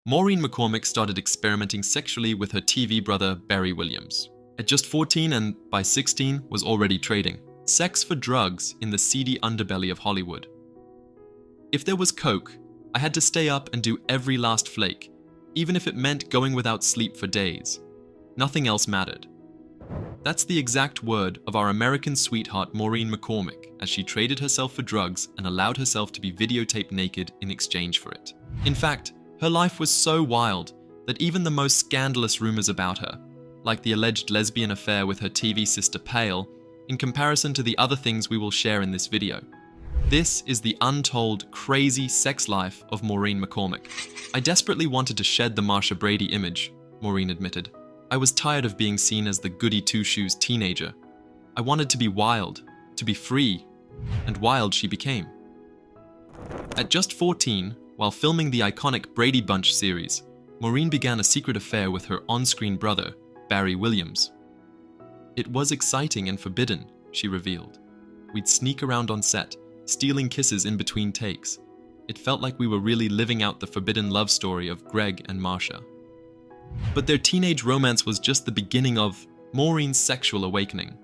Maureen McCormick started experimenting sexually with her TV brother Barry Williams. At just 14 and by 16 was already trading sex for drugs in the seedy underbelly of Hollywood. If there was coke, I had to stay up and do every last flake, even if it meant going without sleep for days. Nothing else mattered. That's the exact word of our American sweetheart Maureen McCormick as she traded herself for drugs and allowed herself to be videotaped naked in exchange for it. In fact, her life was so wild that even the most scandalous rumors about her, like the alleged lesbian affair with her TV sister pale, in comparison to the other things we will share in this video. This is the untold, crazy sex life of Maureen McCormick. I desperately wanted to shed the Marsha Brady image, Maureen admitted. I was tired of being seen as the goody two-shoes teenager. I wanted to be wild, to be free, and wild she became. At just 14, while filming the iconic Brady Bunch series, Maureen began a secret affair with her on-screen brother, Barry Williams. It was exciting and forbidden, she revealed. We'd sneak around on set, stealing kisses in between takes. It felt like we were really living out the forbidden love story of Greg and Marsha. But their teenage romance was just the beginning of Maureen's sexual awakening.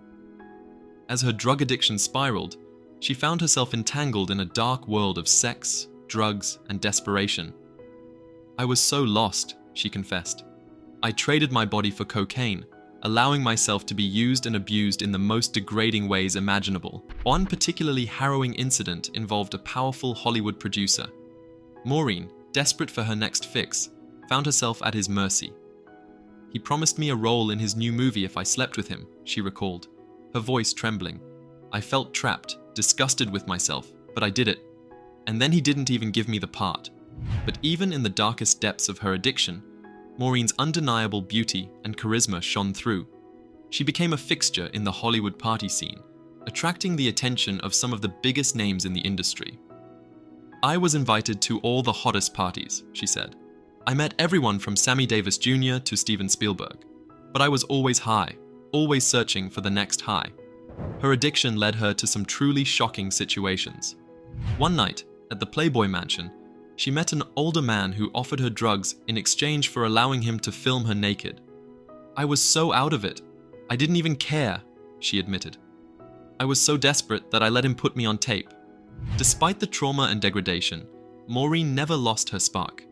As her drug addiction spiraled, she found herself entangled in a dark world of sex, drugs, and desperation. I was so lost, she confessed. I traded my body for cocaine, allowing myself to be used and abused in the most degrading ways imaginable. One particularly harrowing incident involved a powerful Hollywood producer. Maureen, desperate for her next fix, found herself at his mercy. He promised me a role in his new movie if I slept with him, she recalled, her voice trembling. I felt trapped, disgusted with myself, but I did it. And then he didn't even give me the part. But even in the darkest depths of her addiction, Maureen's undeniable beauty and charisma shone through. She became a fixture in the Hollywood party scene, attracting the attention of some of the biggest names in the industry. I was invited to all the hottest parties, she said. I met everyone from Sammy Davis Jr. to Steven Spielberg, but I was always high, always searching for the next high. Her addiction led her to some truly shocking situations. One night, at the Playboy Mansion, she met an older man who offered her drugs in exchange for allowing him to film her naked. I was so out of it. I didn't even care, she admitted. I was so desperate that I let him put me on tape. Despite the trauma and degradation, Maureen never lost her spark.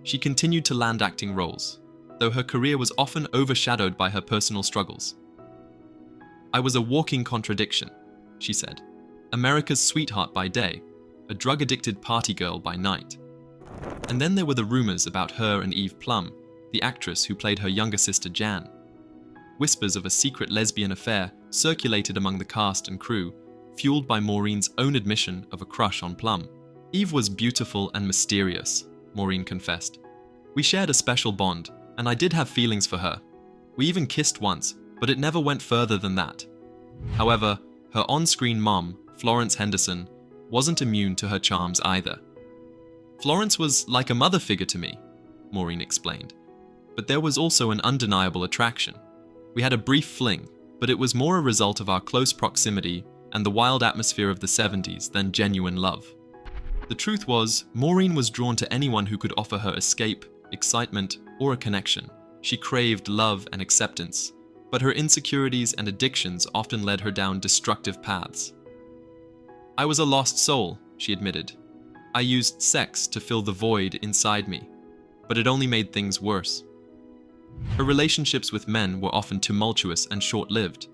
She continued to land acting roles, though her career was often overshadowed by her personal struggles. I was a walking contradiction, she said. America's sweetheart by day, a drug-addicted party girl by night. And then there were the rumors about her and Eve Plum, the actress who played her younger sister Jan. Whispers of a secret lesbian affair circulated among the cast and crew, fueled by Maureen's own admission of a crush on Plum. Eve was beautiful and mysterious, Maureen confessed. We shared a special bond, and I did have feelings for her. We even kissed once, but it never went further than that. However, her on-screen mom, Florence Henderson, wasn't immune to her charms either. Florence was like a mother figure to me, Maureen explained. But there was also an undeniable attraction. We had a brief fling, but it was more a result of our close proximity and the wild atmosphere of the 70s than genuine love. The truth was, Maureen was drawn to anyone who could offer her escape, excitement, or a connection. She craved love and acceptance, but her insecurities and addictions often led her down destructive paths. I was a lost soul, she admitted. I used sex to fill the void inside me, but it only made things worse. Her relationships with men were often tumultuous and short-lived.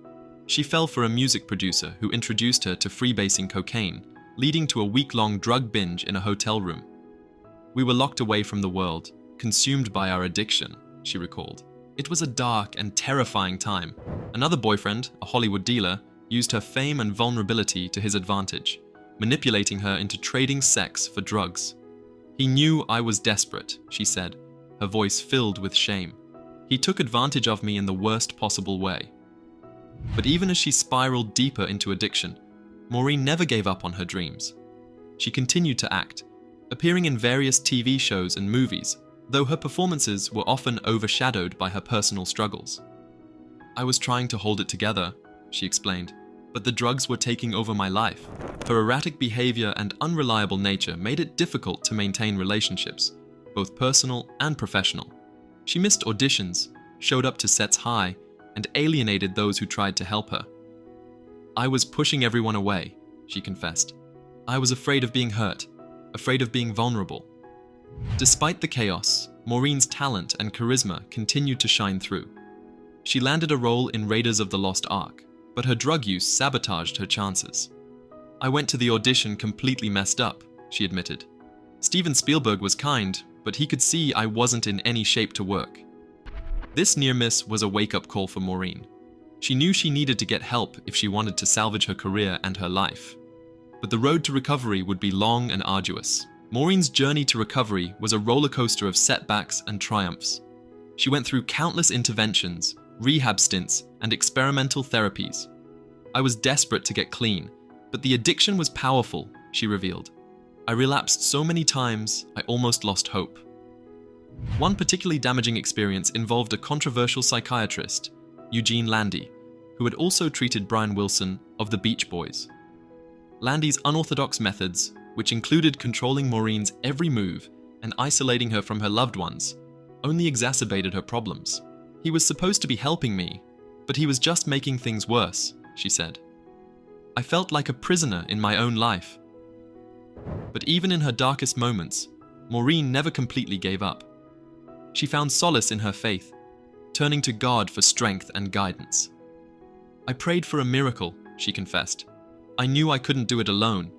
She fell for a music producer who introduced her to freebasing cocaine, leading to a week-long drug binge in a hotel room. We were locked away from the world, consumed by our addiction, she recalled. It was a dark and terrifying time. Another boyfriend, a Hollywood dealer, used her fame and vulnerability to his advantage, manipulating her into trading sex for drugs. He knew I was desperate, she said, her voice filled with shame. He took advantage of me in the worst possible way. But even as she spiraled deeper into addiction, Maureen never gave up on her dreams. She continued to act, appearing in various TV shows and movies, though her performances were often overshadowed by her personal struggles. I was trying to hold it together, she explained, but the drugs were taking over my life. Her erratic behavior and unreliable nature made it difficult to maintain relationships, both personal and professional. She missed auditions, showed up to sets high, and alienated those who tried to help her. "I was pushing everyone away," she confessed. "I was afraid of being hurt, afraid of being vulnerable." Despite the chaos, Maureen's talent and charisma continued to shine through. She landed a role in Raiders of the Lost Ark, but her drug use sabotaged her chances. "I went to the audition completely messed up," she admitted. "Steven Spielberg was kind, but he could see I wasn't in any shape to work." This near miss was a wake-up call for Maureen. She knew she needed to get help if she wanted to salvage her career and her life. But the road to recovery would be long and arduous. Maureen's journey to recovery was a roller coaster of setbacks and triumphs. She went through countless interventions, rehab stints, and experimental therapies. "I was desperate to get clean, but the addiction was powerful," she revealed. "I relapsed so many times, I almost lost hope." One particularly damaging experience involved a controversial psychiatrist, Eugene Landy, who had also treated Brian Wilson of the Beach Boys. Landy's unorthodox methods, which included controlling Maureen's every move and isolating her from her loved ones, only exacerbated her problems. "He was supposed to be helping me, but he was just making things worse," she said. "I felt like a prisoner in my own life." But even in her darkest moments, Maureen never completely gave up. She found solace in her faith, turning to God for strength and guidance. "I prayed for a miracle," she confessed. "I knew I couldn't do it alone."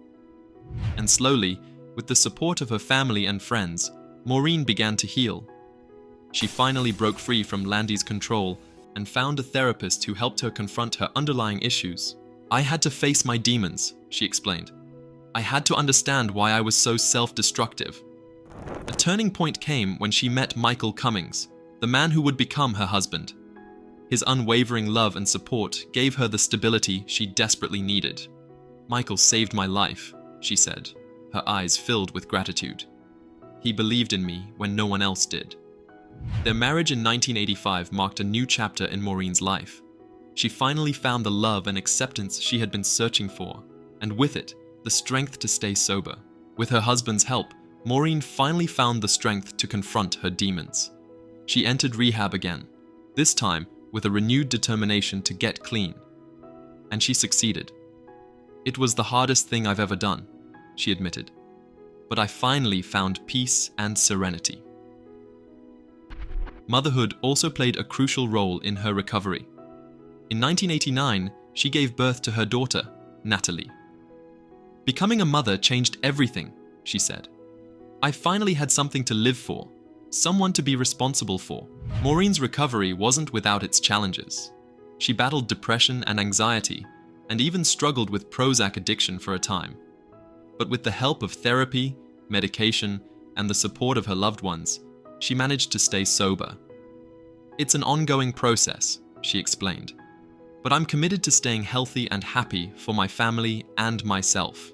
And slowly, with the support of her family and friends, Maureen began to heal. She finally broke free from Landy's control and found a therapist who helped her confront her underlying issues. "I had to face my demons," she explained. "I had to understand why I was so self-destructive." A turning point came when she met Michael Cummings, the man who would become her husband. His unwavering love and support gave her the stability she desperately needed. "Michael saved my life," she said, her eyes filled with gratitude. "He believed in me when no one else did." Their marriage in 1985 marked a new chapter in Maureen's life. She finally found the love and acceptance she had been searching for, and with it, the strength to stay sober. With her husband's help, Maureen finally found the strength to confront her demons. She entered rehab again, this time with a renewed determination to get clean. And she succeeded. "It was the hardest thing I've ever done," she admitted. "But I finally found peace and serenity." Motherhood also played a crucial role in her recovery. In 1989, she gave birth to her daughter, Natalie. "Becoming a mother changed everything," she said. "I finally had something to live for, someone to be responsible for." Maureen's recovery wasn't without its challenges. She battled depression and anxiety, and even struggled with Prozac addiction for a time. But with the help of therapy, medication, and the support of her loved ones, she managed to stay sober. "It's an ongoing process," she explained, "but I'm committed to staying healthy and happy for my family and myself."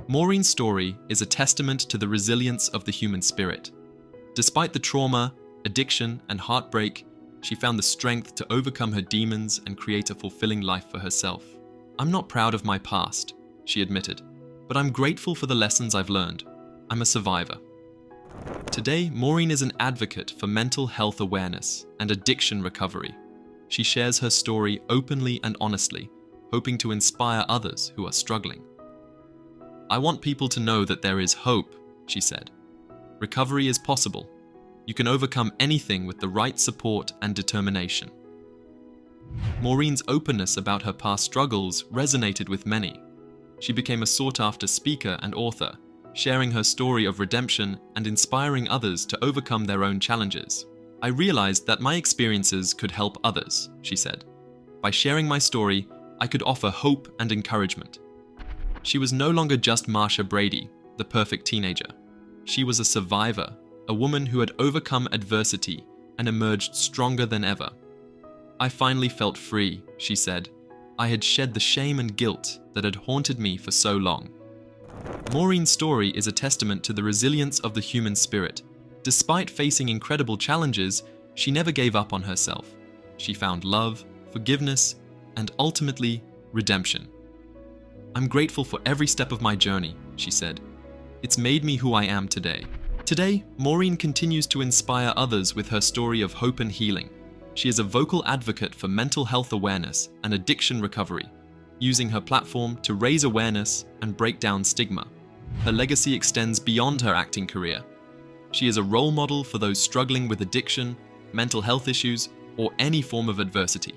Maureen's story is a testament to the resilience of the human spirit. Despite the trauma, addiction, and heartbreak, she found the strength to overcome her demons and create a fulfilling life for herself. "I'm not proud of my past," she admitted, "but I'm grateful for the lessons I've learned. I'm a survivor." Today, Maureen is an advocate for mental health awareness and addiction recovery. She shares her story openly and honestly, hoping to inspire others who are struggling. "I want people to know that there is hope," she said. "Recovery is possible. You can overcome anything with the right support and determination." Maureen's openness about her past struggles resonated with many. She became a sought-after speaker and author, sharing her story of redemption and inspiring others to overcome their own challenges. "I realized that my experiences could help others," she said. "By sharing my story, I could offer hope and encouragement." She was no longer just Marsha Brady, the perfect teenager. She was a survivor, a woman who had overcome adversity and emerged stronger than ever. "I finally felt free," she said. "I had shed the shame and guilt that had haunted me for so long." Maureen's story is a testament to the resilience of the human spirit. Despite facing incredible challenges, she never gave up on herself. She found love, forgiveness, and ultimately, redemption. "I'm grateful for every step of my journey," she said. "It's made me who I am today." Today, Maureen continues to inspire others with her story of hope and healing. She is a vocal advocate for mental health awareness and addiction recovery, using her platform to raise awareness and break down stigma. Her legacy extends beyond her acting career. She is a role model for those struggling with addiction, mental health issues, or any form of adversity.